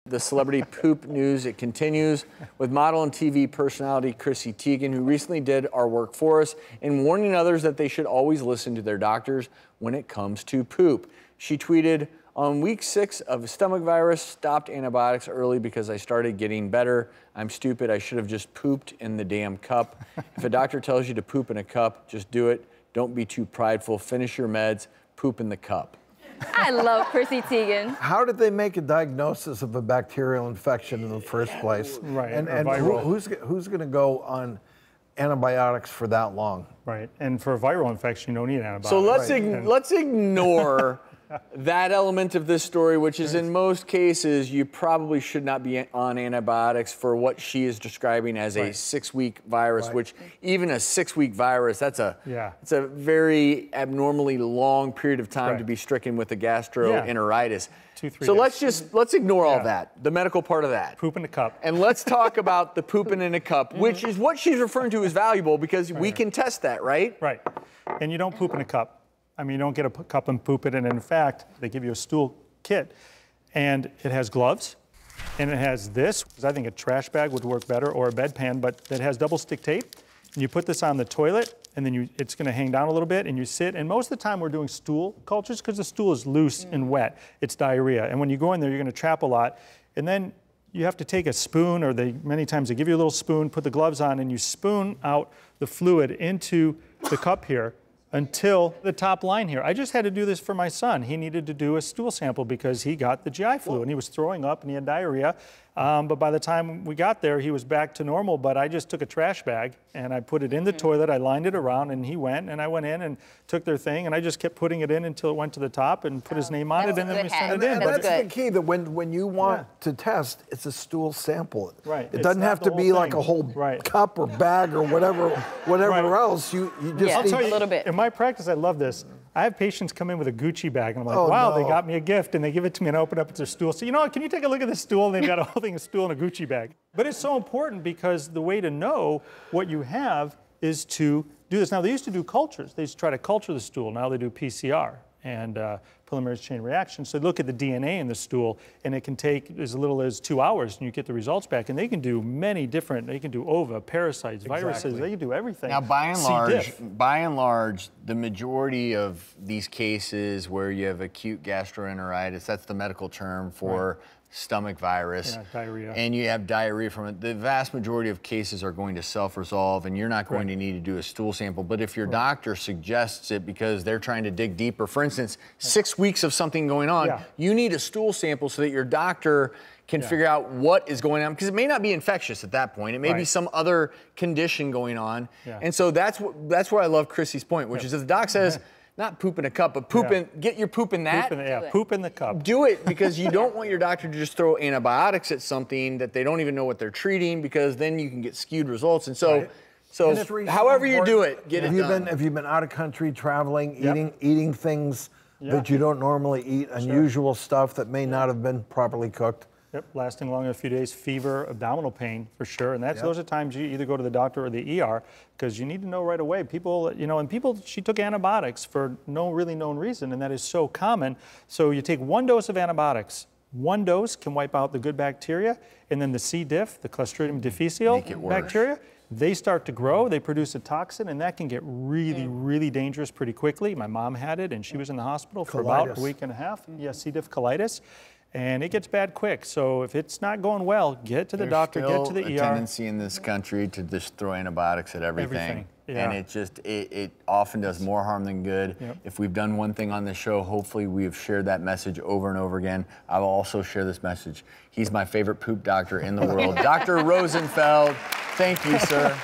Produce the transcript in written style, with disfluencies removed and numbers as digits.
The celebrity poop news, it continues with model and TV personality Chrissy Teigen, who recently did our work for us in warning others that they should always listen to their doctors when it comes to poop. She tweeted, "On week 6 of stomach virus, stopped antibiotics early because I started getting better. I'm stupid, I should have just pooped in the damn cup. If a doctor tells you to poop in a cup, just do it. Don't be too prideful, finish your meds, poop in the cup." I love Chrissy Teigen. How did they make a diagnosis of a bacterial infection in the first place? Right, And who's going to go on antibiotics for that long? Right, and for a viral infection, you don't need antibiotics. So let's ignore that element of this story, which is in most cases, you probably should not be on antibiotics for what she is describing as a 6-week virus, which even a 6-week virus, it's a very abnormally long period of time to be stricken with a gastroenteritis. 2-3 so days. let's ignore all that, the medical part of that. Poop in a cup. And let's talk about the pooping in a cup, which is what she's referring to as valuable because we can test that, right? Right, and you don't poop in a cup. I mean, you don't get a cup and poop it, and in fact, they give you a stool kit, and it has gloves, and it has this, because I think a trash bag would work better, or a bedpan, but it has double stick tape, and you put this on the toilet, and then it's gonna hang down a little bit, and you sit, and most of the time we're doing stool cultures, because the stool is loose and wet, it's diarrhea, and when you go in there, you're gonna trap a lot, and then you have to take a spoon, or many times they give you a little spoon, put the gloves on, and you spoon out the fluid into the cup here, until the top line here. I just had to do this for my son. He needed to do a stool sample because he got the GI flu and he was throwing up and he had diarrhea. But by the time we got there, he was back to normal, but I just took a trash bag and I put it in the toilet, I lined it around, and he went, and I went in and took their thing, and I just kept putting it in until it went to the top and put his name on it, and then we sent it in. That's the key, that when you want to test, it's a stool sample. Right. It doesn't have to be like a whole cup or bag or whatever else. You just need a little bit. In my practice, I love this. I have patients come in with a Gucci bag, and I'm like, wow, they got me a gift, and they give it to me, and I open up, it's their stool. So, you know what, can you take a look at this stool? And they've got a whole thing of stool in a Gucci bag. But it's so important because the way to know what you have is to do this. Now, they used to do cultures. They used to try to culture the stool. Now they do PCR and polymerase chain reaction. So they look at the DNA in the stool, and it can take as little as 2 hours, and you get the results back. And they can do many different, they can do ova, parasites, viruses, they can do everything. Now, by and large, the majority of these cases where you have acute gastroenteritis, that's the medical term for stomach virus, diarrhea, and you have diarrhea from it, the vast majority of cases are going to self-resolve, and you're not going to need to do a stool sample. But if your doctor suggests it because they're trying to dig deeper, for instance, 6 weeks of something going on, you need a stool sample so that your doctor can figure out what is going on, because it may not be infectious at that point. It may be some other condition going on. And so that's where I love Chrissy's point, which is if the doc says, not poop in a cup, but poop in, get your poop in that. Poop in the cup. Do it, because you don't want your doctor to just throw antibiotics at something that they don't even know what they're treating, because then you can get skewed results. And so, however you do it, get it done. Have you been out of country, traveling, eating things that you don't normally eat, unusual stuff that may not have been properly cooked? Yep, lasting longer than a few days, fever, abdominal pain for sure, and those are times you either go to the doctor or the ER, because you need to know right away. People, she took antibiotics for no really known reason, and that is so common. So you take 1 dose of antibiotics. 1 dose can wipe out the good bacteria, and then the C. diff, the Clostridium difficile bacteria, they start to grow, they produce a toxin, and that can get really, really dangerous pretty quickly. My mom had it, and she was in the hospital for about a week and a half. C. diff colitis. And it gets bad quick. So if it's not going well, get to the doctor, get to the ER. There's still a tendency in this country to just throw antibiotics at everything. And it often does more harm than good. If we've done one thing on this show, hopefully we have shared that message over and over again. I will also share this message. He's my favorite poop doctor in the world. Dr. Rosenfeld, thank you, sir.